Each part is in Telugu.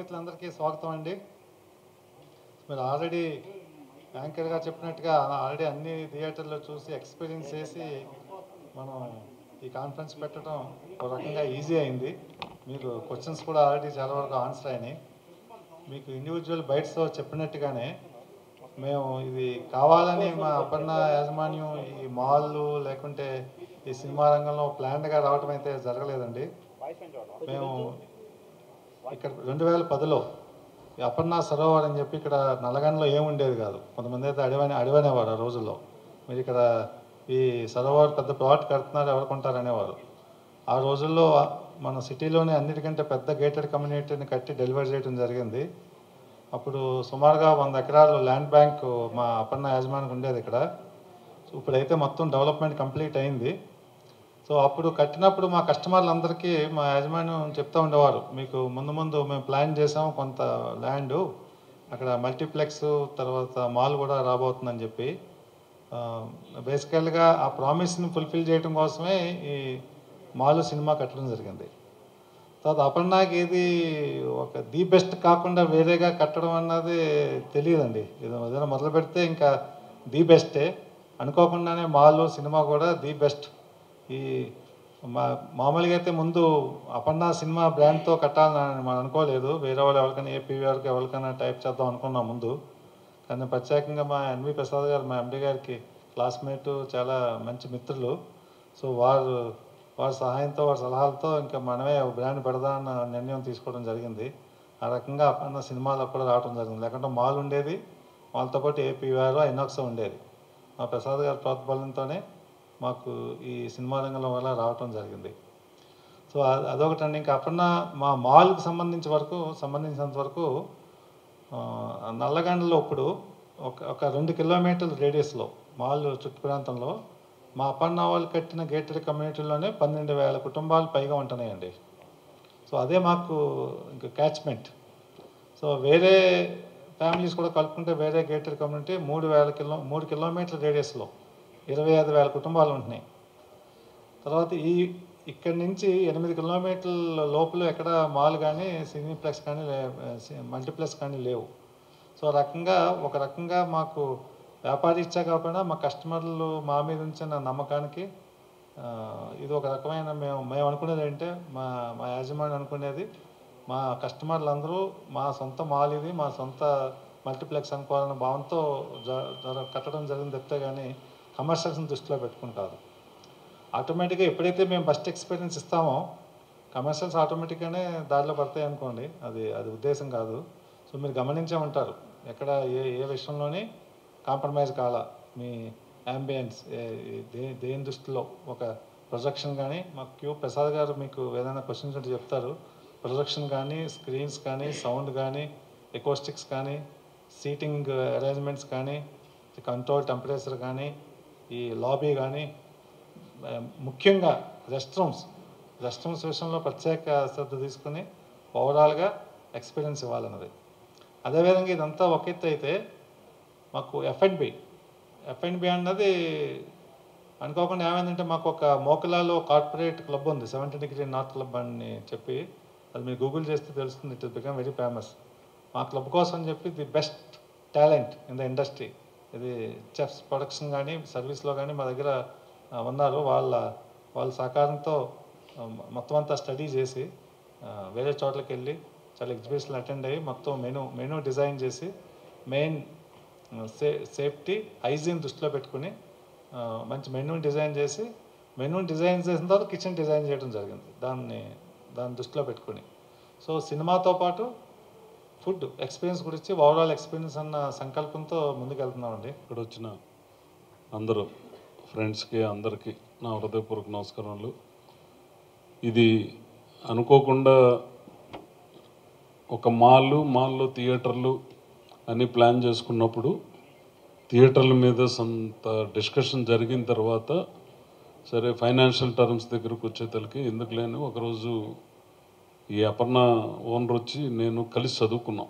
మిత్రులందరికీ స్వాగతం అండి. మీరు ఆల్రెడీ యాంకర్గా చెప్పినట్టుగా ఆల్రెడీ అన్ని థియేటర్లో చూసి ఎక్స్పీరియన్స్ చేసి మనం ఈ కాన్ఫరెన్స్ పెట్టడం ఒక రకంగా ఈజీ అయింది. మీకు క్వశ్చన్స్ కూడా ఆల్రెడీ చాలా వరకు ఆన్సర్ అయినాయి. మీకు ఇండివిజువల్ బైట్స్తో చెప్పినట్టుగానే మేము ఇది కావాలని మా అపర్ణ యాజమాన్యం ఈ మాల్లు లేకుంటే ఈ సినిమా రంగంలో ప్లాన్డ్గా రావడం అయితే జరగలేదండి. మేము ఇక్కడ 2010లో అపర్ణ సరోవర్ అని చెప్పి ఇక్కడ నల్లగండలో ఏముండేది కాదు. కొంతమంది అయితే అడివనేవారు ఆ రోజుల్లో. మీరు ఇక్కడ ఈ సరోవర్ పెద్ద ప్లాట్ కడుతున్నారు, ఎవరు కొంటారు అనేవారు. ఆ రోజుల్లో మన సిటీలోనే అన్నిటికంటే పెద్ద గేటెడ్ కమ్యూనిటీని కట్టి డెలివరీ చేయడం జరిగింది. అప్పుడు సుమారుగా 100 ఎకరాలు ల్యాండ్ బ్యాంక్ మా అపర్ణ యాజమాన్యం ఉండేది ఇక్కడ. ఇప్పుడైతే మొత్తం డెవలప్మెంట్ కంప్లీట్ అయింది. సో అప్పుడు కట్టినప్పుడు మా కస్టమర్లందరికీ మా యాజమాన్యం చెప్తూ ఉండేవారు, మీకు ముందు మేము ప్లాన్ చేసాం కొంత ల్యాండు, అక్కడ మల్టీప్లెక్స్ తర్వాత మాల్ కూడా రాబోతుందని చెప్పి. బేసికల్గా ఆ ప్రామిస్ని ఫుల్ఫిల్ చేయడం కోసమే ఈ మాల్ సినిమా కట్టడం జరిగింది. తర్వాత అపర్ణకి ఇది ఒక ది బెస్ట్ కాకుండా వేరేగా కట్టడం అన్నది తెలియదండి. ఏదైనా మొదలు పెడితే ఇంకా ది బెస్టే అనుకోకుండానే మాల్ సినిమా కూడా ది బెస్ట్. ఈ మామూలుగా అయితే ముందు అపర్ణ సినిమా బ్రాండ్తో కట్టాలని మనం అనుకోలేదు. వేరే వాళ్ళు ఎవరికైనా ఏపీవీఆర్కి ఎవరికైనా టైప్ చేద్దాం అనుకున్నాం ముందు. కానీ ప్రత్యేకంగా మా ఎన్వి ప్రసాద్ గారు మా ఎండి గారికి క్లాస్మేట్, చాలా మంచి మిత్రులు. సో వారి సహాయంతో వారి సలహాలతో ఇంకా మనమే బ్రాండ్ పెడదామన్న నిర్ణయం తీసుకోవడం జరిగింది. ఆ రకంగా అపర్ణ సినిమాలో కూడా రావడం జరిగింది. లేకుంటే మాల్ ఉండేది, మాల్తో పాటు ఏపీవీఆర్ ఐనాక్స్ ఉండేది. మా ప్రసాద్ గారి ప్రోత్బలంతోనే మాకు ఈ సినిమా రంగంలో వల్ల రావటం జరిగింది. సో అదొకటండి. ఇంకా అపర్ణ మా మాల్కి సంబంధించినంత వరకు నల్లగండలో ఇప్పుడు ఒక 2 కిలోమీటర్ల రేడియస్లో మాల్ చుట్టు ప్రాంతంలో మా అపర్ణ వాళ్ళు కట్టిన గేటెడ్ కమ్యూనిటీలోనే 12,000 కుటుంబాలు పైగా ఉంటున్నాయండి. సో అదే మాకు ఇంకా క్యాచ్మెంట్. సో వేరే ఫ్యామిలీస్ కూడా కలుపుకుంటే వేరే గేటెడ్ కమ్యూనిటీ 3 కిలోమీటర్ల రేడియస్లో 25,000 కుటుంబాలు ఉంటున్నాయి. తర్వాత ఇక్కడి నుంచి 8 కిలోమీటర్ల లోపల ఎక్కడ మాల్ కానీ సినీప్లెక్స్ కానీ మల్టీప్లెక్స్ కానీ లేవు. సో ఒక రకంగా మాకు వ్యాపారీత్యా కాకపోయినా మా కస్టమర్లు మా మీద ఉంచిన నమ్మకానికి ఇది ఒక రకమైన మేము అనుకునేది ఏంటంటే మా యాజమాన్యం అనుకునేది, మా కస్టమర్లు అందరూ మా సొంత మాల్ ఇది, మా సొంత మల్టీప్లెక్స్ అనుకోవాలన్న భావంతో కట్టడం జరిగింది తప్పితే కానీ కమర్షియల్స్ని దృష్టిలో పెట్టుకుంటారు. ఆటోమేటిక్గా ఎప్పుడైతే మేము ఫస్ట్ ఎక్స్పీరియన్స్ ఇస్తామో కమర్షియల్స్ ఆటోమేటిక్గానే దారిలో పడతాయి అనుకోండి. అది ఉద్దేశం కాదు. సో మీరు గమనించే ఉంటారు, ఎక్కడ ఏ విషయంలోని కాంప్రమైజ్ కాల. మీ యాంబియన్స్ దేని దృష్టిలో ఒక ప్రొజెక్షన్ కానీ, మా క్యూ ప్రసాద్ గారు మీకు ఏదైనా క్వశ్చన్స్ ఉంటే చెప్తారు. ప్రొజెక్షన్ కానీ, స్క్రీన్స్ కానీ, సౌండ్ కానీ, ఎకోస్టిక్స్ కానీ, సీటింగ్ అరేంజ్మెంట్స్ కానీ, కంట్రోల్ టెంపరేచర్ కానీ, ఈ లాబీ కానీ, ముఖ్యంగా రెస్ట్ రూమ్స్ విషయంలో ప్రత్యేక శ్రద్ధ తీసుకుని ఓవరాల్గా ఎక్స్పీరియన్స్ ఇవ్వాలన్నది. అదేవిధంగా ఇదంతా ఒక ఎత్తు అయితే మాకు ఎఫ్ఎండ్బి అన్నది అనుకోకుండా ఏమైందంటే, మాకు ఒక మోకలాలో కార్పొరేట్ క్లబ్ ఉంది, 70 డిగ్రీ నార్త్ క్లబ్ అని చెప్పి. అది మీరు గూగుల్ చేస్తే తెలుస్తుంది. It is become very famous. మా క్లబ్ కోసం అని చెప్పి the best talent in the industry, ఇది చెఫ్స్ ప్రొడక్షన్ కానీ సర్వీస్లో కానీ మా దగ్గర ఉన్నారు. వాళ్ళ సహకారంతో మొత్తం అంతా స్టడీ చేసి వేరే చోట్లకి వెళ్ళి చాలా ఎగ్జిబిషన్లు అటెండ్ అయ్యి మొత్తం మెనూ డిజైన్ చేసి మెయిన్ సేఫ్టీ హైజీన్ దృష్టిలో పెట్టుకుని మంచి మెనూ డిజైన్ చేసిన తర్వాత కిచెన్ డిజైన్ చేయడం జరిగింది దాన్ని దృష్టిలో పెట్టుకుని. సో సినిమాతో పాటు ఫుడ్ ఎక్స్పీరియన్స్ గురించి ఓవరాల్ ఎక్స్పీరియన్స్ అన్న సంకల్పంతో ముందుకెళ్తున్నామండి. ఇక్కడ వచ్చిన అందరూ ఫ్రెండ్స్కి అందరికీ నా హృదయపూర్వక నమస్కారాలు. ఇది అనుకోకుండా ఒక మాల్లో థియేటర్లు అని ప్లాన్ చేసుకున్నప్పుడు థియేటర్ల మీద కొంత డిస్కషన్ జరిగిన తర్వాత సరే ఫైనాన్షియల్ టర్మ్స్ దగ్గరకు వచ్చేతలకి ఎందుకు లేని ఒకరోజు ఈ అపర్ణ ఓనర్ వచ్చి నేను కలిసి చదువుకున్నాం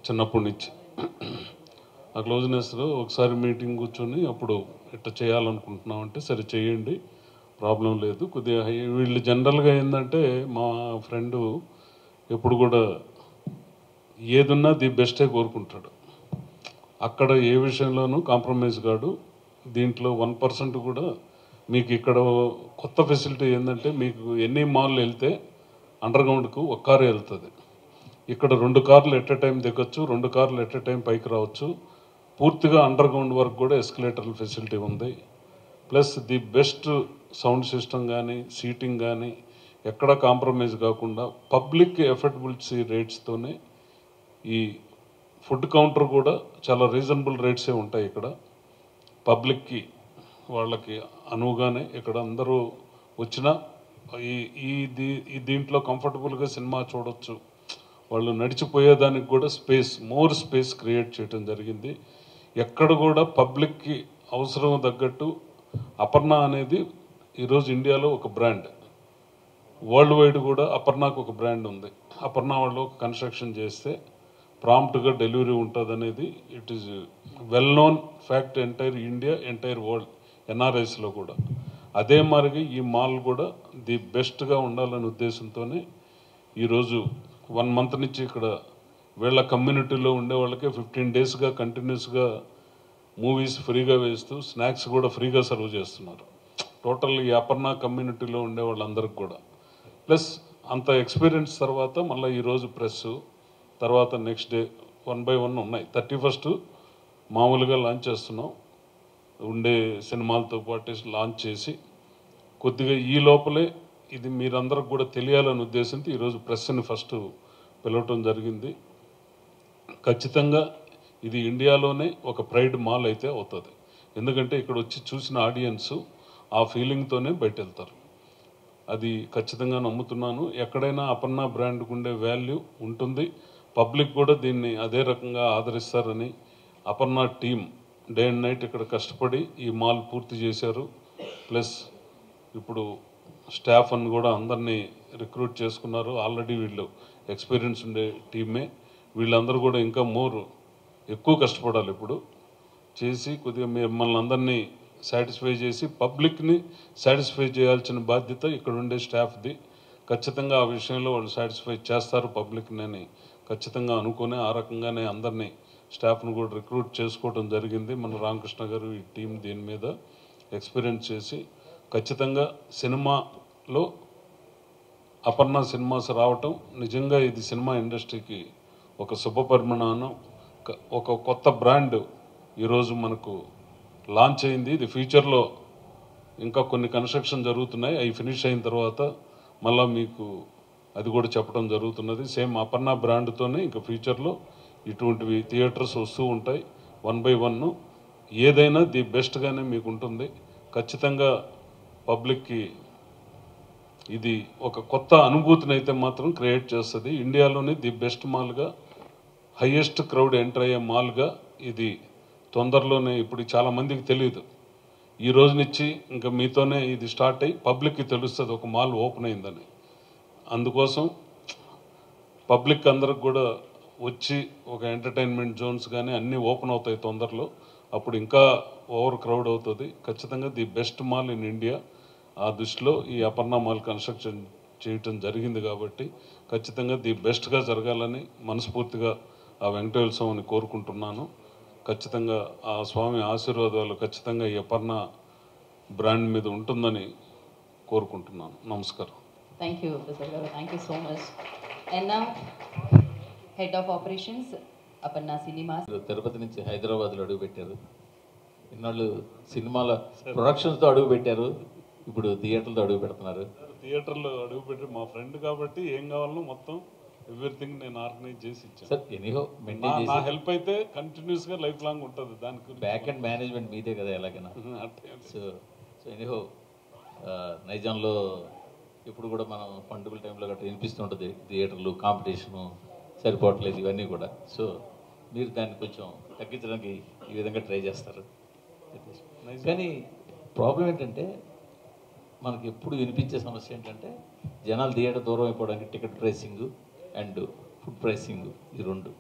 చిన్నప్పటి నుంచి. ఆ క్లోజ్నెస్లో ఒకసారి మీటింగ్ కూర్చొని అప్పుడు ఇట్లా చేయాలనుకుంటున్నాం అంటే సరే చేయండి, ప్రాబ్లం లేదు. కొద్దిగా వీళ్ళు జనరల్గా ఏంటంటే మా ఫ్రెండు ఎప్పుడు కూడా ఏదున్నా ది బెస్టే కోరుకుంటాడు. అక్కడ ఏ విషయంలోనూ కాంప్రమైజ్ కాడు. దీంట్లో 1% కూడా మీకు ఇక్కడ కొత్త ఫెసిలిటీ ఏంటంటే, మీకు ఎన్ని మాల్ వెళ్తే అండర్ గ్రౌండ్కు ఒక కారు వెళ్తుంది. ఇక్కడ 2 కార్లు ఎట్ ఎ టైం దిగొచ్చు, 2 కార్లు ఎట్ ఎ టైం పైకి రావచ్చు. పూర్తిగా అండర్ గ్రౌండ్ వరకు కూడా ఎస్కలేటర్ల ఫెసిలిటీ ఉంది. Plus the best sound system కానీ, సీటింగ్ కానీ ఎక్కడ కాంప్రమైజ్ కాకుండా పబ్లిక్ ఎఫర్డబిలిటీ రేట్స్తోనే ఈ ఫుడ్ కౌంటర్ కూడా చాలా రీజనబుల్ రేట్సే ఉంటాయి ఇక్కడ. పబ్లిక్కి వాళ్ళకి అనువుగానే ఇక్కడ అందరూ వచ్చినా ఈ దీంట్లో కంఫర్టబుల్గా సినిమా చూడొచ్చు. వాళ్ళు నడిచిపోయేదానికి కూడా మోర్ స్పేస్ క్రియేట్ చేయడం జరిగింది. ఎక్కడ కూడా పబ్లిక్కి అవసరం తగ్గట్టు అపర్ణ అనేది ఈరోజు ఇండియాలో ఒక బ్రాండ్. వరల్డ్ వైడ్ కూడా అపర్ణకు ఒక బ్రాండ్ ఉంది. అపర్ణ వాళ్ళు కన్స్ట్రక్షన్ చేస్తే ప్రాంప్ట్గా డెలివరీ ఉంటుంది అనేది it is well known fact entire India, entire world, ఎన్ఆర్ఐస్లో కూడా. అదే మాదిరిగా ఈ మాల్ కూడా ది బెస్ట్గా ఉండాలనే ఉద్దేశంతోనే ఈరోజు 1 మంత్ నుంచి ఇక్కడ వీళ్ళ కమ్యూనిటీలో ఉండే వాళ్ళకే 15 డేస్గా కంటిన్యూస్గా మూవీస్ ఫ్రీగా వేస్తూ స్నాక్స్ కూడా ఫ్రీగా సర్వ్ చేస్తున్నారు. టోటల్ ఈ అపర్ణ కమ్యూనిటీలో ఉండే వాళ్ళందరికీ కూడా. ప్లస్ అంత ఎక్స్పీరియన్స్ తర్వాత మళ్ళీ ఈరోజు ప్రెస్ తర్వాత నెక్స్ట్ డే 1 by 1 ఉన్నాయి. 31st మామూలుగా లాంచ్ చేస్తున్నాం. ఉండే సినిమాలతో పాటు లాంచ్ చేసి కొద్దిగా ఈ లోపలే ఇది మీరందరికి కూడా తెలియాలనే ఉద్దేశంతో ఈరోజు ప్రెస్ని ఫస్ట్ పిలవటం జరిగింది. ఖచ్చితంగా ఇది ఇండియాలోనే ఒక ప్రైడ్ మాల్ అయితే అవుతుంది. ఎందుకంటే ఇక్కడ వచ్చి చూసిన ఆడియన్స్ ఆ ఫీలింగ్తోనే బయట వెళ్తారు. అది ఖచ్చితంగా నమ్ముతున్నాను. ఎక్కడైనా అపర్ణ బ్రాండ్కు ఉండే వాల్యూ ఉంటుంది. పబ్లిక్ కూడా దీన్ని అదే రకంగా ఆదరిస్తారని Aparna team day and night ఇక్కడ కష్టపడి ఈ మాల్ పూర్తి చేశారు. ప్లస్ ఇప్పుడు స్టాఫ్ అని కూడా అందరినీ రిక్రూట్ చేసుకున్నారు. ఆల్రెడీ వీళ్ళు ఎక్స్పీరియన్స్ ఉండే టీమే. వీళ్ళందరూ కూడా ఇంకా ఎక్కువ కష్టపడాలి ఇప్పుడు చేసి కొద్దిగా మిమ్మల్ని అందరినీ సాటిస్ఫై చేసి పబ్లిక్ని సాటిస్ఫై చేయాల్సిన బాధ్యత ఇక్కడ ఉండే స్టాఫ్ది. ఖచ్చితంగా ఆ విషయంలో వాళ్ళు సాటిస్ఫై చేస్తారు పబ్లిక్ని అని ఖచ్చితంగా అనుకుని ఆ రకంగానే అందరినీ స్టాఫ్ను కూడా రిక్రూట్ చేసుకోవడం జరిగింది. మన రామకృష్ణ గారు ఈ టీం దీని మీద ఎక్స్పీరియన్స్ చేసి ఖచ్చితంగా సినిమాలో అపర్ణ సినిమాస్ రావటం నిజంగా ఇది సినిమా ఇండస్ట్రీకి ఒక శుభ పరిమాణం. ఒక కొత్త బ్రాండ్ ఈరోజు మనకు లాంచ్ అయింది. ఇది ఫ్యూచర్లో ఇంకా కొన్ని కన్స్ట్రక్షన్ జరుగుతున్నాయి. అవి ఫినిష్ అయిన తర్వాత మళ్ళీ మీకు అది కూడా చెప్పడం జరుగుతున్నది. సేమ్ అపర్ణ బ్రాండ్తోనే ఇంకా ఫ్యూచర్లో ఇటువంటివి థియేటర్స్ వస్తూ ఉంటాయి. 1 by 1 ఏదైనా ది బెస్ట్గానే మీకు ఉంటుంది. ఖచ్చితంగా పబ్లిక్కి ఇది ఒక కొత్త అనుభూతిని అయితే మాత్రం క్రియేట్ చేస్తుంది. ఇండియాలోనే ది బెస్ట్ మాల్గా, హయ్యెస్ట్ క్రౌడ్ ఎంటర్ అయ్యే మాల్గా ఇది తొందరలోనే. ఇప్పుడు చాలామందికి తెలియదు. ఈ రోజు నుంచి ఇంకా మీతోనే ఇది స్టార్ట్ అయ్యి పబ్లిక్కి తెలుస్తుంది ఒక మాల్ ఓపెన్ అయిందని. అందుకోసం పబ్లిక్ అందరికి కూడా వచ్చి ఒక ఎంటర్టైన్మెంట్ జోన్స్ కానీ అన్నీ ఓపెన్ అవుతాయి తొందరలో. అప్పుడు ఇంకా ఓవర్ క్రౌడ్ అవుతుంది. ఖచ్చితంగా the best mall in India. ఆ దృష్టిలో ఈ అపర్ణ మాల్ కన్స్ట్రక్షన్ చేయటం జరిగింది కాబట్టి ఖచ్చితంగా ది బెస్ట్గా జరగాలని మనస్ఫూర్తిగా ఆ వెంకటేశ్వర స్వామిని కోరుకుంటున్నాను. ఖచ్చితంగా ఆ స్వామి ఆశీర్వాదాలు ఖచ్చితంగా ఈ అపర్ణ బ్రాండ్ మీద ఉంటుందని కోరుకుంటున్నాను. నమస్కారం. Thank you, Prasad Garu. Thank you so much. And now, Head of Operations, Aparna Cinemas. Tirupati నుంచి హైదరాబాద్లో అడుగుపెట్టారు. ఇన్నాళ్ళు సినిమాల ప్రొడక్షన్స్తో అడుగు పెట్టారు. ఇప్పుడు థియేటర్లతో అడుగు పెడుతున్నారు. థియేటర్లో అడుగుపెట్టి మా ఫ్రెండ్ కాబట్టి ఏం కావాలో మొత్తం ఎవ్రీథింగ్ నేను ఆర్గనైజ్ చేసి ఇచ్చాను. సార్ ఎనీహో మెయింటైన్ నా చేసి హెల్ప్ అయితే కంటిన్యూస్గా లైఫ్ లాంగ్ ఉంటుంది. దానికి బ్యాక్ అండ్ మేనేజ్మెంట్ మీదే కదా ఎలాగైనా. సో ఎనీహో నైజాంలో ఇప్పుడు కూడా మనం పండుగల టైంలో గట్రా వినిపిస్తుంటుంది థియేటర్లు కాంపిటీషను సరిపోవట్లేదు ఇవన్నీ కూడా. సో మీరు దాన్ని కొంచెం తగ్గించడానికి ఈ విధంగా ట్రై చేస్తారు. కానీ ప్రాబ్లం ఏంటంటే మనకి ఎప్పుడు వినిపించే సమస్య ఏంటంటే జనాలు థియేటర్ దూరం అయిపోవడానికి ticket pricing and food pricing ఈ రెండు.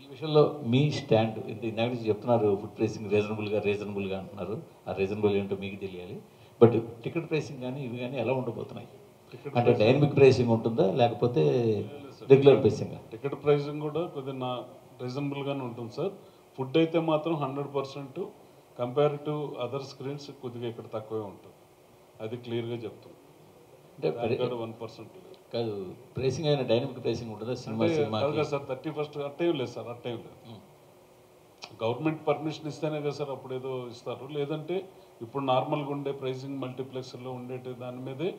ఈ విషయంలో మీ స్టాండ్ ఇందాక నుంచి చెప్తున్నారు ఫుడ్ ప్రైసింగ్ రీజనబుల్గా అంటున్నారు. ఆ రీజనబుల్ ఏంటో మీకు తెలియాలి. బట్ టికెట్ ప్రైసింగ్ కానీ ఇవి కానీ ఎలా ఉండబోతున్నాయి? అంటే డైనమిక్ ప్రైసింగ్ ఉంటుందా లేకపోతే రెగ్యులర్ ప్రైసింగ్? టికెట్ ప్రైసింగ్ కూడా కొద్దిగా రీజనబుల్గానే ఉంటుంది సార్. ఫుడ్ అయితే మాత్రం 100% కంపేర్ టు అదర్ స్క్రీన్స్ కొద్దిగా ఇక్కడ తక్కువే ఉంటుంది. అది క్లియర్గా చెప్తాం. అంటే 1% కాదు, ప్రైసింగ్ అయినా డైనమిక్ ప్రైసింగ్ ఉంటుందా సినిమా సార్? 31st అట్టేం లేదు సార్, అట్టేం లేదు. గవర్నమెంట్ పర్మిషన్ ఇస్తేనే కదా సార్ అప్పుడు ఏదో ఇస్తారు. లేదంటే ఇప్పుడు నార్మల్గా ఉండే ప్రైసింగ్ మల్టీప్లెక్స్లో ఉండేటి దాని మీదే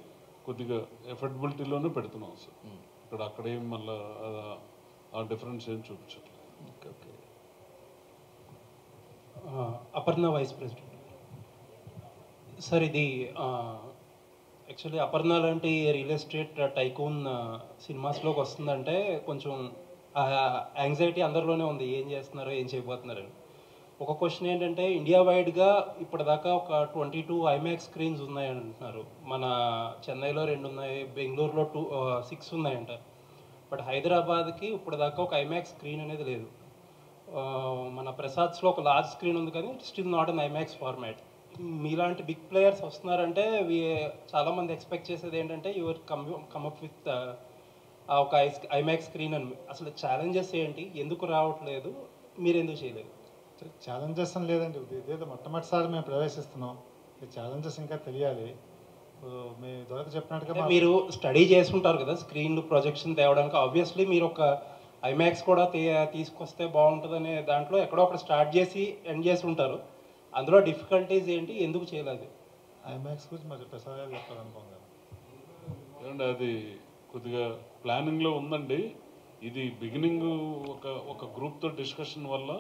కొద్దిగా ఎఫర్డబిలిటీలోనే పెడుతున్నాం సార్. ఇక్కడ అక్కడ ఏం మళ్ళీ ఆ డిఫరెన్స్ ఏం చూపించట్లేదు. Okay. Aparna vice president sir. ఇది యాక్చువల్లీ అపర్ణ లాంటి రియల్ ఎస్టేట్ టైకూన్ సినిమాస్లోకి వస్తుందంటే కొంచెం యాంగ్జైటీ అందరిలోనే ఉంది, ఏం చేస్తున్నారో ఏం చేయబోతున్నారని. ఒక క్వశ్చన్ ఏంటంటే, ఇండియా వైడ్గా ఇప్పటిదాకా ఒక 22 ఐమాక్స్ స్క్రీన్స్ ఉన్నాయని అంటున్నారు. మన చెన్నైలో 2 ఉన్నాయి, బెంగళూరులో 6 ఉన్నాయంట. బట్ హైదరాబాద్కి ఇప్పటిదాకా ఒక ఐమాక్స్ స్క్రీన్ అనేది లేదు. మన ప్రసాద్స్లో ఒక లార్జ్ స్క్రీన్ ఉంది, కానీ still not an IMAX format. మీలాంటి బిగ్ ప్లేయర్స్ వస్తున్నారంటే చాలామంది ఎక్స్పెక్ట్ చేసేది ఏంటంటే యువర్ కమ్అప్ విత్ ఒక ఐమాక్స్ స్క్రీన్ అని. అసలు ఛాలెంజెస్ ఏంటి, ఎందుకు రావట్లేదు, మీరు ఎందుకు చేయలేదు? ఛాలెంజెస్ అని లేదండి, ఇదేదో మొట్టమొదటిసారి మేము ప్రవేశిస్తున్నాం. ఈ ఛాలెంజెస్ ఇంకా తెలియాలి. మీ ద్వారా చెప్పినట్టుగా మీరు స్టడీ చేసుకుంటారు కదా స్క్రీన్ ప్రొజెక్షన్ తేవడానికి. ఆబ్వియస్లీ మీరు ఒక ఐమాక్స్ కూడా తీసుకొస్తే బాగుంటుందనే దాంట్లో ఎక్కడో ఒకటి స్టార్ట్ చేసి ఎండ్ చేసి ఉంటారు. అందులో డిఫికల్టీస్ ఏంటి, ఎందుకు చేయలేదు? ఐమాక్స్ గురించి మరి ప్రసాద్ గారు చెప్పాలనుకోండి. ఏమంటే అది కొద్దిగా ప్లానింగ్లో ఉందండి. ఇది బిగినింగ్ ఒక గ్రూప్తో డిస్కషన్ వల్ల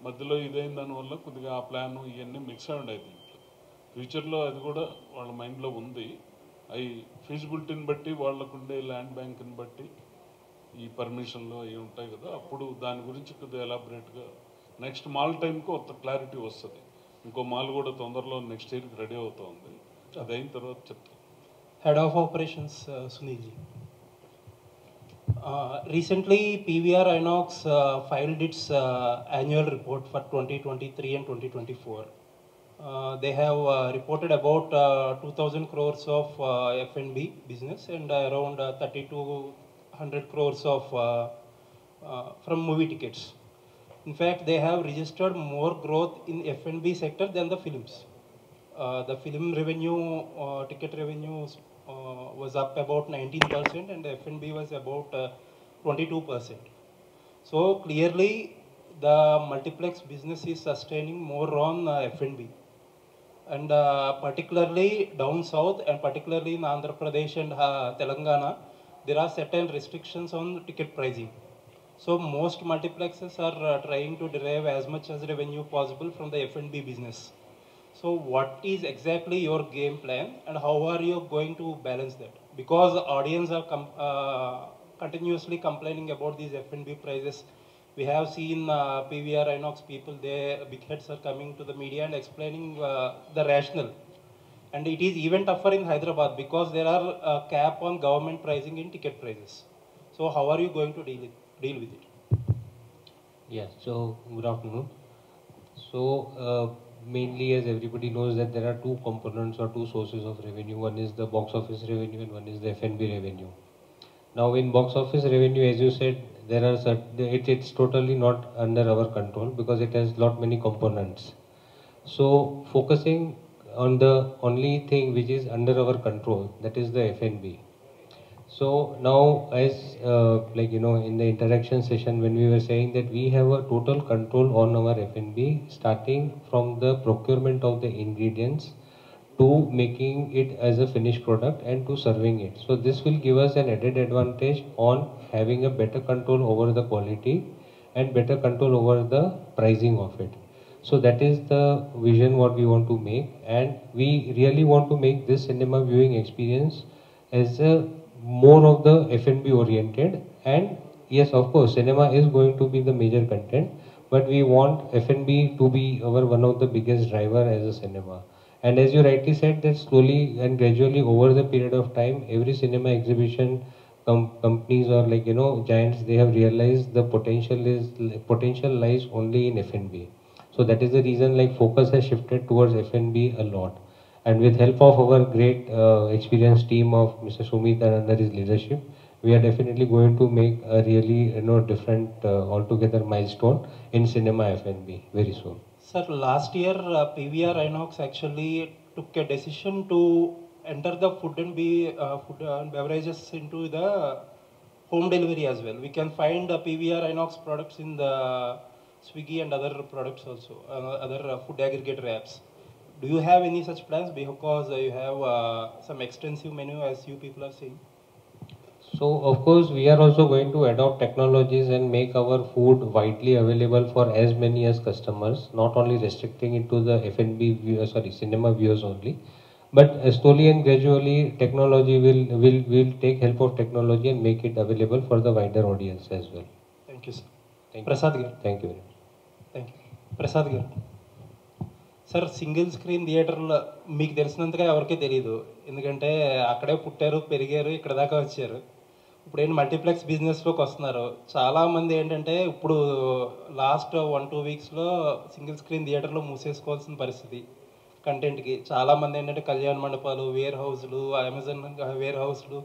మధ్యలో ఇదైన దానివల్ల కొద్దిగా ఆ ప్లాన్ ఇవన్నీ మిక్స్ అయ్యి దీంట్లో. ఫ్యూచర్లో అది కూడా వాళ్ళ మైండ్లో ఉంది. అవి ఫీజిబిలిటీని బట్టి, వాళ్ళకుండే ల్యాండ్ బ్యాంక్ని బట్టి, ఈ పర్మిషన్లు అవి ఉంటాయి కదా, అప్పుడు దాని గురించి కొద్దిగా ఎలాబరేట్గా నెక్స్ట్ మాల్ టైంకి కొత్త క్లారిటీ వస్తుంది. ఇంకో మాల్ కూడా తొందరలో నెక్స్ట్ ఇయర్కి రెడీ అవుతుంది. అది అయిన తర్వాత చెప్తాం. Head of Operations, Sunil ji. Recently, PVR Inox filed its annual report for 2023 and 2024. They have reported about 2,000 crores of F&B business and around 3,200 crores of from movie tickets. In fact, they have registered more growth in F&B sector than the films. The film revenue, ticket revenue was up about 19% and the F&B was about 22%. So clearly the multiplex business is sustaining more on F&B. And particularly down south and particularly in Andhra Pradesh and Telangana, there are certain restrictions on ticket pricing. So most multiplexes are trying to derive as much as revenue possible from the F&B business. So what is exactly your game plan and how are you going to balance that? Because the audience are continuously complaining about these F&B prices. We have seen PVR Inox people, big heads are coming to the media and explaining the rationale. And it is even tougher in Hyderabad because there are cap on government pricing in ticket prices. So how are you going to deal with it? Yeah, so good afternoon. So mainly, as everybody knows, that there are two components or two sources of revenue. One is the box office revenue and one is the F&B revenue. Now in box office revenue, as you said, there are it's totally not under our control because it has lot many components. So focusing on the only thing which is under our control, that is the F&B. So now, as in the interaction session, when we were saying that we have a total control on our F&B, starting from the procurement of the ingredients to making it as a finished product and to serving it. So this will give us an added advantage on having a better control over the quality and better control over the pricing of it. So that is the vision what we want to make, and we really want to make this cinema viewing experience as a more of the F&B oriented. And yes, of course, cinema is going to be the major content, but we want F&B to be our one of the biggest driver as a cinema. And as you rightly said, that slowly and gradually over the period of time, every cinema exhibition companies or giants, they have realized the potential lies only in F&B. So that is the reason focus has shifted towards F&B a lot. And with help of our great experienced team of Mr. Sumit and under his leadership, we are definitely going to make a really different altogether milestone in cinema F&B very soon. Sir, last year PVR Inox actually took a decision to enter the food and beverages into the home delivery as well. We can find PVR Inox products in the Swiggy and other products also, other food aggregator apps. Do you have any such plans? Because you have some extensive menu as you people are saying. So of course we are also going to adopt technologies and make our food widely available for as many as customers, not only restricting it to the F&B viewers, cinema viewers only, but slowly and gradually technology will take help of technology and make it available for the wider audience as well. Thank you, sir. Thank you. Prasad garu. Thank you very much. Thank you Prasad గారు సార్ సింగిల్ స్క్రీన్ థియేటర్లో మీకు తెలిసినంతగా ఎవరికీ తెలియదు, ఎందుకంటే అక్కడే పుట్టారు పెరిగారు ఇక్కడ దాకా వచ్చారు. ఇప్పుడు ఏంటి మల్టీప్లెక్స్ బిజినెస్లోకి వస్తున్నారు. చాలామంది ఏంటంటే ఇప్పుడు లాస్ట్ 1-2 వీక్స్లో సింగిల్ స్క్రీన్ థియేటర్లో మూసేసుకోవాల్సిన పరిస్థితి కంటెంట్కి. చాలామంది ఏంటంటే కళ్యాణ మండపాలు, వేర్ హౌస్లు, అమెజాన్ వేర్ హౌస్లు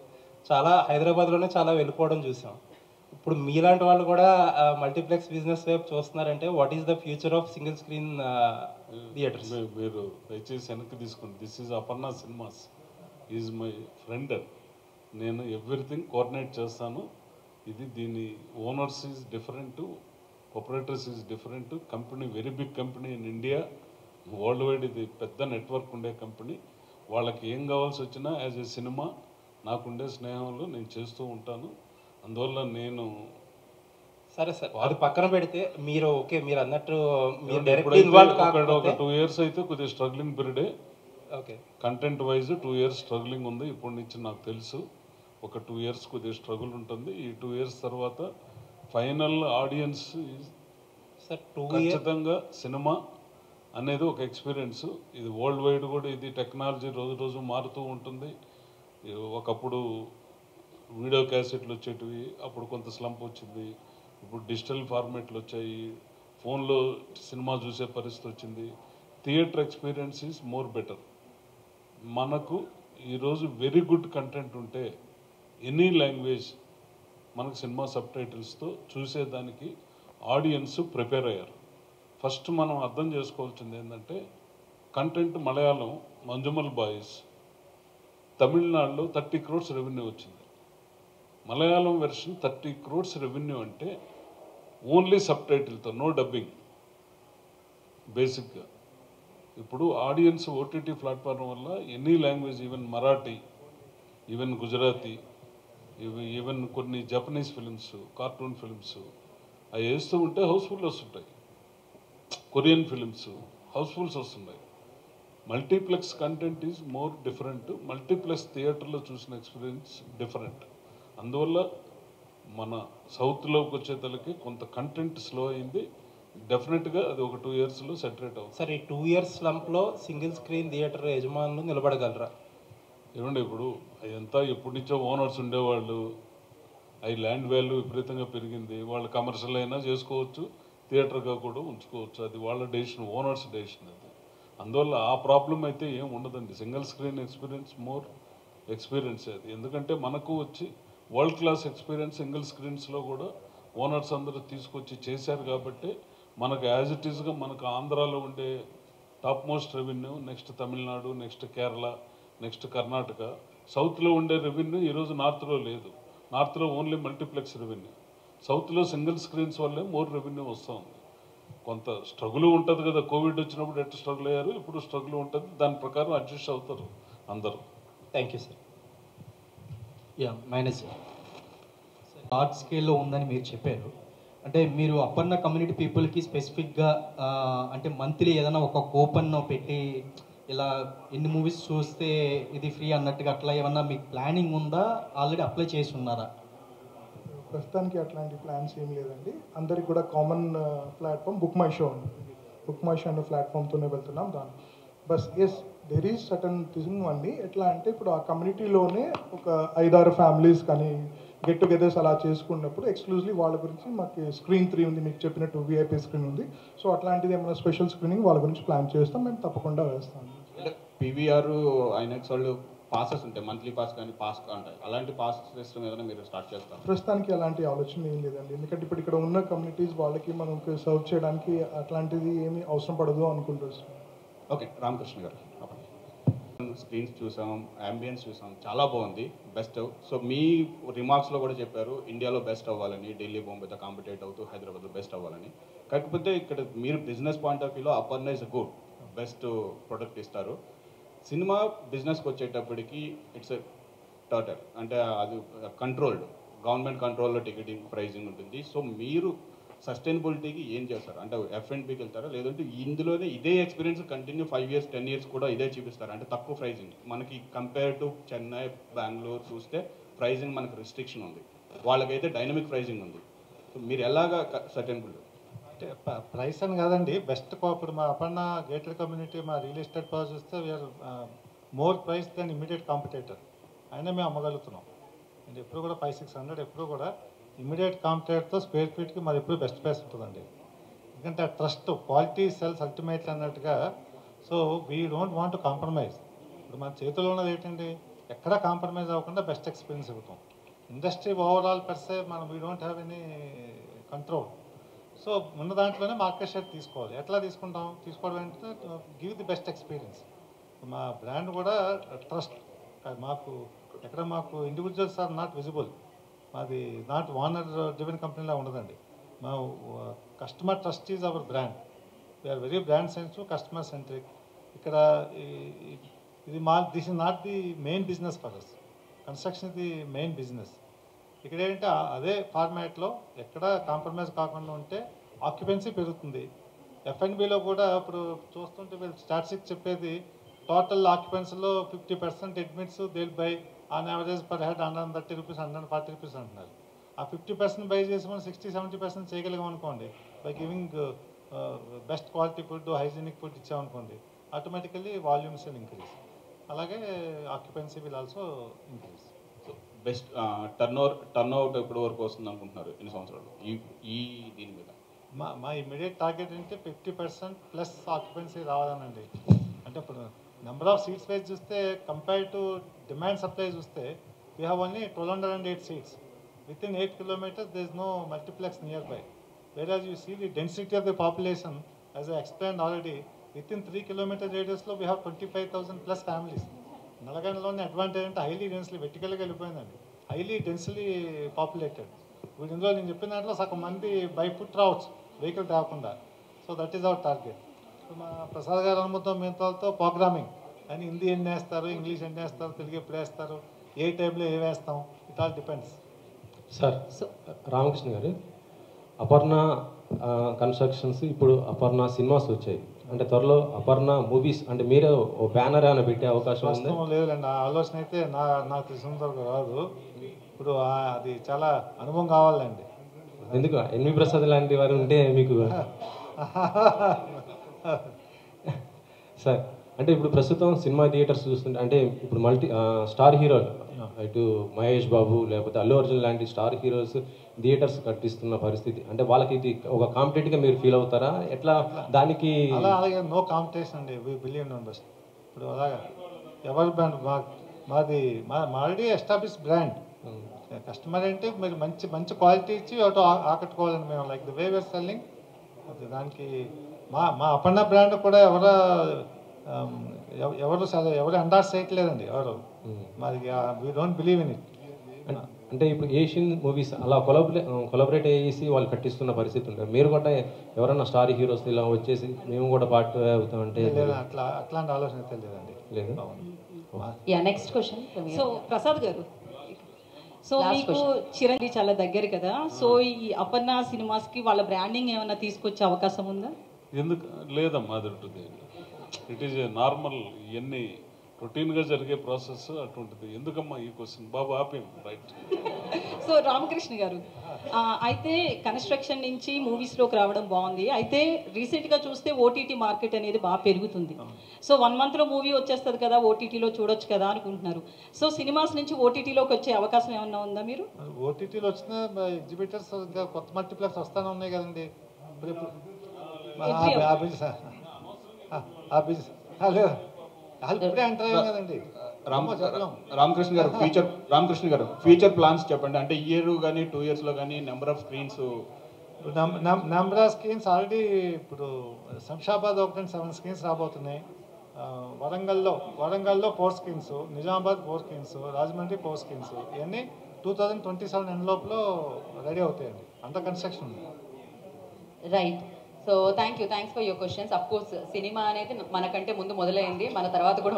చాలా హైదరాబాద్లోనే చాలా వెళ్ళిపోవడం చూసాం. ఇప్పుడు మీలాంటి వాళ్ళు కూడా మల్టీప్లెక్స్ బిజినెస్ వైపు చూస్తున్నారంటే what is the future of single screen theatres? మీరు దయచేసి వెనక్కి తీసుకోండి. This is Aparna cinemas, is my friend. నేను ఎవ్రీథింగ్ కోఆర్డినేట్ చేస్తాను. దీని owners is different, operators is different. Company very big company in India, world wide ఇది పెద్ద నెట్వర్క్ ఉండే కంపెనీ. వాళ్ళకి ఏం కావాల్సి వచ్చినా యాజ్ ఏ సినిమా నాకుండే స్నేహంలో నేను చేస్తూ ఉంటాను. అందువల్ల నేను సరే సార్ అది పక్కన పెడితే మీరు మీరు అన్నట్టు మీరు ఒక డైరెక్ట్లీ ఇన్వాల్వ్ కాకపోతే 2 years అయితే కొద్దిగా స్ట్రగ్లింగ్ పీరియడే. Okay content wise 2 years struggling ఉంది. ఇప్పటి నుంచి నాకు తెలుసు ఒక 2 years కొద్దిగా స్ట్రగుల్ ఉంటుంది. ఈ 2 years తర్వాత ఫైనల్ ఆడియన్స్ సార్ 2 years ఖచ్చితంగా సినిమా అనేది ఒక ఎక్స్పీరియన్స్. ఇది వరల్డ్ వైడ్ కూడా ఇది టెక్నాలజీ రోజు రోజు మారుతూ ఉంటుంది. ఒకప్పుడు వీడియో క్యాసెట్లు వచ్చేటివి, అప్పుడు కొంత స్లంప్ వచ్చింది. ఇప్పుడు డిజిటల్ ఫార్మేట్లు వచ్చాయి, ఫోన్లో సినిమా చూసే పరిస్థితి వచ్చింది. Theatre experience is more better. మనకు ఈరోజు వెరీ గుడ్ కంటెంట్ ఉంటే ఎనీ లాంగ్వేజ్ మనకు సినిమా సబ్ టైటిల్స్తో చూసేదానికి ఆడియన్స్ ప్రిపేర్ అయ్యారు. ఫస్ట్ మనం అర్థం చేసుకోవాల్సింది ఏంటంటే కంటెంట్ మలయాళం మంజుమల్ బాయ్స్ తమిళనాడులో 30 crores రెవెన్యూ వచ్చింది. మలయాళం వెర్షన్ 30 crores రెవెన్యూ అంటే ఓన్లీ సబ్ టైటిల్తో, నో డబ్బింగ్. బేసిక్గా ఇప్పుడు ఆడియన్స్ ఓటీటీ ప్లాట్ఫామ్ వల్ల any language, even Marathi, even Gujarati, even కొన్ని జపనీస్ ఫిలిమ్స్, కార్టూన్ ఫిలిమ్స్ అవి వేస్తూ ఉంటే హౌస్ఫుల్ వస్తుంటాయి. కొరియన్ ఫిలిమ్స్ హౌస్ఫుల్స్ వస్తున్నాయి. Multiplex content is more different. Multiplex థియేటర్లో చూసిన ఎక్స్పీరియన్స్ డిఫరెంట్. అందువల్ల మన సౌత్లోకి వచ్చేతలకి కొంత కంటెంట్ స్లో అయింది. డెఫినెట్గా అది ఒక 2 yearsలో సెటరేట్ అవుతుంది. సార్ ఈ 2 years స్లంప్లో సింగిల్ స్క్రీన్ థియేటర్ యజమానులు నిలబడగలరా? ఏమండి ఇప్పుడు అదంతా ఎప్పటి నుంచో ఓనర్స్ ఉండేవాళ్ళు, అవి ల్యాండ్ వాల్యూ విపరీతంగా పెరిగింది. వాళ్ళు కమర్షియల్ అయినా చేసుకోవచ్చు, థియేటర్గా కూడా ఉంచుకోవచ్చు. అది వాళ్ళ డెసిషన్, ఓనర్స్ డెసిషన్ అది. అందువల్ల ఆ ప్రాబ్లం అయితే ఏం ఉండదండి. Single screen experience more experience అది. ఎందుకంటే మనకు వచ్చి వరల్డ్ క్లాస్ ఎక్స్పీరియన్స్ సింగిల్ స్క్రీన్స్లో కూడా ఓనర్స్ అందరూ తీసుకొచ్చి చేశారు కాబట్టి మనకు యాజ్ ఇట్ ఈస్గా మనకు ఆంధ్రాలో ఉండే top most revenue, next Tamil Nadu, next Kerala, next Karnataka, సౌత్లో ఉండే రెవెన్యూ ఈరోజు నార్త్లో లేదు. నార్త్లో ఓన్లీ మల్టీప్లెక్స్ రెవెన్యూ, సౌత్లో సింగిల్ స్క్రీన్స్ వల్లే మోర్ రెవెన్యూ వస్తుంది. కొంత స్ట్రగుల్ ఉంటుంది కదా, కోవిడ్ వచ్చినప్పుడు ఎట్లా స్ట్రగుల్ అయ్యారు, ఇప్పుడు స్ట్రగుల్ ఉంటుంది. దాని ప్రకారం అడ్జస్ట్ అవుతారు అందరూ. Thank you sir. Yeah minus large స్కేల్లో ఉందని మీరు చెప్పారు. అంటే మీరు అప్పన్న కమ్యూనిటీ పీపుల్కి స్పెసిఫిక్గా అంటే మంత్లీ ఏదైనా ఒక కూపన్ పెట్టి ఇలా ఎన్ని మూవీస్ చూస్తే ఇది ఫ్రీ అన్నట్టుగా అట్లా ఏమన్నా మీకు ప్లానింగ్ ఉందా? ఆల్రెడీ అప్లై చేసి ఉన్నారా? ప్రస్తుతానికి అట్లాంటి ప్లాన్స్ ఏం లేదండి. అందరికి కూడా common platform Book My Show ఉంది. బుక్ మై షో అనే ప్లాట్ఫామ్తోనే వెళ్తున్నాం. దాని బస్ as there is certain thing అండి. ఎట్లా అంటే ఇప్పుడు ఆ కమ్యూనిటీలోనే ఒక 5-6 ఫ్యామిలీస్ కానీ గెట్ టుగెదర్స్ అలా చేసుకున్నప్పుడు ఎక్స్క్లూజివ్లీ వాళ్ళ గురించి మాకు స్క్రీన్ 3 ఉంది, మీకు చెప్పినట్టు VIP స్క్రీన్ ఉంది. సో అట్లాంటిది ఏమైనా స్పెషల్ స్క్రీనింగ్ వాళ్ళ గురించి ప్లాన్ చేస్తాం, మేము తప్పకుండా వేస్తాం. పీవీఆర్ ఐనాక్స్ వాళ్ళు పాసెస్ ఉంటాయి, మంత్లీ పాస్ కానీ పాస్ ఉంటాయి, అలాంటి పాస్ సిస్టమ్ ఏదైనా మీరు స్టార్ట్ చేస్తారు? ప్రస్తుతానికి అలాంటి ఆలోచన ఏం లేదండి, ఎందుకంటే ఇప్పుడు ఇక్కడ ఉన్న కమ్యూనిటీస్ వాళ్ళకి మనకు సర్వ్ చేయడానికి అట్లాంటిది ఏమీ అవసరం పడదు అనుకుంటున్నాం. ఓకే, రామకృష్ణ గారు, స్క్రీన్స్ చూసాం, అంబియన్స్ చూసాం, చాలా బాగుంది, బెస్ట్. సో మీ రిమార్క్స్లో కూడా చెప్పారు ఇండియాలో బెస్ట్ అవ్వాలని, ఢిల్లీ బాంబేతో కాంపిటేట్ అవుతూ హైదరాబాద్లో బెస్ట్ అవ్వాలని. కాకపోతే ఇక్కడ మీరు బిజినెస్ పాయింట్ ఆఫ్ వ్యూలో Aparna is good, best product ఇస్తారు. సినిమా బిజినెస్కి వచ్చేటప్పటికి ఇట్స్ టోటల్ అంటే అది కంట్రోల్డ్, గవర్నమెంట్ కంట్రోల్లో టికెటింగ్ ప్రైజింగ్ ఉంటుంది. సో మీరు సస్టైనబిలిటీకి ఏం చేస్తారు? అంటే F&Bకి వెళ్తారా, లేదంటే ఇందులోనే ఇదే ఎక్స్పీరియన్స్ కంటిన్యూ 5 years 10 years కూడా ఇదే చూపిస్తారు? అంటే తక్కువ ప్రైజింగ్ మనకి కంపేర్ టు చెన్నై, బెంగళూరు చూస్తే ప్రైజింగ్ మనకు రిస్ట్రిక్షన్ ఉంది, వాళ్ళకైతే డైనమిక్ ప్రైజింగ్ ఉంది. సో మీరు ఎలాగా సస్టైనబిలిటీ? అంటే ప్రైస్ అని కాదండి, బెస్ట్ ఇప్పుడు మా అపర్ణ గేటెడ్ కమ్యూనిటీ మా రియల్ ఎస్టేట్ ప్రాజెక్ట్ చూస్తే we are more price than immediate competitor, అయినా మేము అమ్మగలుగుతున్నాం. అండ్ ఎప్పుడు కూడా 500-600 ఎప్పుడు కూడా ఇమీడియట్ కాంపిటేటర్తో స్క్వేర్ ఫీట్కి మరి ఎప్పుడు బెస్ట్ ప్రైస్ ఉంటుందండి. ఎందుకంటే ఆ ట్రస్ట్, క్వాలిటీ సెల్స్ అల్టిమేట్లీ అన్నట్టుగా. So we don't want to compromise. ఇప్పుడు మన చేతిలో ఉన్నది ఏంటండి, ఎక్కడా కాంప్రమైజ్ అవ్వకుండా బెస్ట్ ఎక్స్పీరియన్స్ ఇవ్వటం. ఇండస్ట్రీ ఓవరాల్ పర్సే మనం we don't have any control. So ఉన్న దాంట్లోనే మార్కెట్ షేర్ తీసుకోవాలి. ఎట్లా తీసుకుంటాం? తీసుకోవడం అంటే గివ్ ది బెస్ట్ ఎక్స్పీరియన్స్. మా బ్రాండ్ కూడా ట్రస్ట్. మాకు ఎక్కడ మాకు ఇండివిజువల్స్ ఆర్ నాట్ విజిబుల్, మాది నాట్ ఓనర్ డ్రివెన్ కంపెనీలా ఉండదండి. మా customer trust is our brand. We are very brand sensitive, customer centric. ఇక్కడ ఇది this is not the main business for us. Construction the main business. ఇక్కడ ఏంటంటే అదే ఫార్మాట్లో ఎక్కడ కాంప్రమైజ్ కాకుండా ఉంటే ఆక్యుపెన్సీ పెరుగుతుంది. F&Bలో కూడా ఇప్పుడు చూస్తుంటే వీళ్ళు స్టాటిస్టిక్స్ చెప్పేది టోటల్ ఆక్యుపెన్సీలో 50% admits they'll buy on average per head 130 rupees 140 rupees అంటున్నారు. ఆ 50% బై చేసి మనం 60-70% చేయగలిగాం అనుకోండి, by giving best quality food, hygienic food ఇచ్చామనుకోండి, ఆటోమేటికల్లీ వాల్యూమ్స్ విల్ ఇంక్రీజ్. అలాగే occupancy will also increase. Best turn out ఎప్పటి వరకు వస్తుంది అనుకుంటున్నారు ఎన్ని సంవత్సరాలు ఈ దీని మీద? మా ఇమీడియట్ టార్గెట్ అంటే 50% ప్లస్ ఆక్యుపెన్సీ రావాలనండి. అంటే ఇప్పుడు నెంబర్ ఆఫ్ సీట్స్ వైజ్ చూస్తే కంపేర్ టు డిమాండ్ సప్లై చూస్తే we have only 1208 seats. Within 8 kilometers there is no multiplex nearby. Whereas you see the density of the population, as I explained already, within 3 kilometer radius లో we have 25,000 plus families. నల్గొండలోని అడ్వాంటేజ్ అంటే హైలీ డెన్స్లీ వెర్టికల్గా వెళ్ళిపోయిందండి, హైలీ డెన్స్లీ పాపులేటెడ్. ఇప్పుడు ఇందులో నేను చెప్పిన దాంట్లో సగం మంది బై ఫుట్ రావచ్చు, వెహికల్ తేకుండా. So that is our target. మా ప్రసాద్ గారు అనుమతితో మిగతాలతో ప్రోగ్రామింగ్ అని హిందీ ఎన్ని వేస్తారు, ఇంగ్లీష్ ఎన్ని వేస్తారు, తెలుగు ఎప్పుడు వేస్తారు, ఏ టైంలో ఏ వేస్తాం, it all depends. Sir Ramakrishna గారు, అపర్ణ కన్స్ట్రక్షన్స్ ఇప్పుడు అపర్ణ సినిమాస్ వచ్చాయి, అంటే త్వరలో అపర్ణ మూవీస్ అంటే మీరు ఓ బ్యానర్ ఏమైనా పెట్టే అవకాశం ఉంది? లేదండి, ఆ ఆలోచన అయితే నాకు తెలిసినంత వరకు రాదు. ఇప్పుడు అది చాలా అనుభవం కావాలండి. ఎందుకు ఎన్వి ప్రసాద్ లాంటి వారు ఉంటే మీకు సార్. అంటే ఇప్పుడు ప్రస్తుతం సినిమా థియేటర్స్ చూస్తుంటే అంటే ఇప్పుడు స్టార్ హీరోలు ఇటు మహేష్ బాబు లేకపోతే అల్లు అర్జున్ లాంటి స్టార్ హీరోస్ థియేటర్స్ కట్టిస్తున్న పరిస్థితి, అంటే వాళ్ళకి ఇది ఒక కాంపిటేటివ్గా మీరు ఫీల్ అవుతారా? ఎట్లా దానికి? అలాగే నో కాంపిటీషన్ అండి, వీ బిలీవ్ మెంబర్స్. ఇప్పుడు అలాగా ఎవరి బ్రాండ్ మాది ఆల్రెడీ ఎస్టాబ్లిష్ బ్రాండ్. కస్టమర్ అంటే మీరు మంచి క్వాలిటీ ఇచ్చి ఒకటి ఆకట్టుకోవాలండి మేము, like the way wear selling. దానికి మా అపర్ణ బ్రాండ్ కూడా ఎవరు ఎండార్స్ చేయట్లేదండి ఎవరు. మరి we don't believe in it. అంటే ఇప్పుడు ఏషియన్ మూవీస్ అలా కొలాబరేట్ చేసి వాళ్ళు కట్టిస్తున్న పరిస్థితి ఉంటుంది. మీరు కూడా ఎవరైనా స్టార్ హీరోస్ ఇలా వచ్చేసి మేము కూడా పార్ట్ అవుతామంటే? అట్లాంటి ఆలోచన అయితే లేదండి. లేదు. Next question. సో ప్రసాద్ గారు, సో మీకు చిరంజీవి చాలా దగ్గర కదా, సో ఈ అపర్ణ సినిమాస్కి వాళ్ళ బ్రాండింగ్ ఏమైనా తీసుకొచ్చే అవకాశం ఉందా? ఎందుకు లేదమ్మా, అది ఉంటుంది. ఇట్ ఈజ్ ఏ నార్మల్, ఇవన్నీ రొటీన్గా జరిగే ప్రాసెస్ అటువంటిది. ఎందుకమ్మా ఈ క్వశ్చన్? బాబు ఆపేం, రైట్. సో రామకృష్ణ గారు, అయితే కన్స్ట్రక్షన్ నుంచి మూవీస్లోకి రావడం బాగుంది. అయితే రీసెంట్గా చూస్తే ఓటీటీ మార్కెట్ అనేది బాగా పెరుగుతుంది. సో 1 monthలో మూవీ వచ్చేస్తుంది కదా, ఓటీటీలో చూడొచ్చు కదా అనుకుంటున్నారు. సో సినిమాస్ నుంచి ఓటీటీలోకి వచ్చే అవకాశం ఏమన్నా ఉందా? మీరు ఓటీటీలో వచ్చిన ఎగ్జిబిటర్స్ ఇంకా కొత్త మల్టీప్లెక్స్ వస్తానే ఉన్నాయి కదండి. వాళ్ళు ఇప్పుడే ఎంటర్ అయ్యాం కదండి. రామకృష్ణ గారు ఫ్యూచర్ ప్లాన్స్ చెప్పండి. అంటే ఇయర్ కానీ 2 yearsలో కానీ number of screens number of screens already ఇప్పుడు శంషాబాద్ ఒకటి 7 స్క్రీన్స్ రాబోతున్నాయి. వరంగల్లో 4 screens, Nizamabad 4 screens, Rajahmundry 4 screens. ఇవన్నీ 2027 ఎండ్ లోపల రెడీ అవుతాయండి. అంత కన్స్ట్రక్షన్ ఉంది. Right. So thanks for your questions. Of course cinema అనేది మనకంటే ముందు మొదలైంది, మన తర్వాత కూడా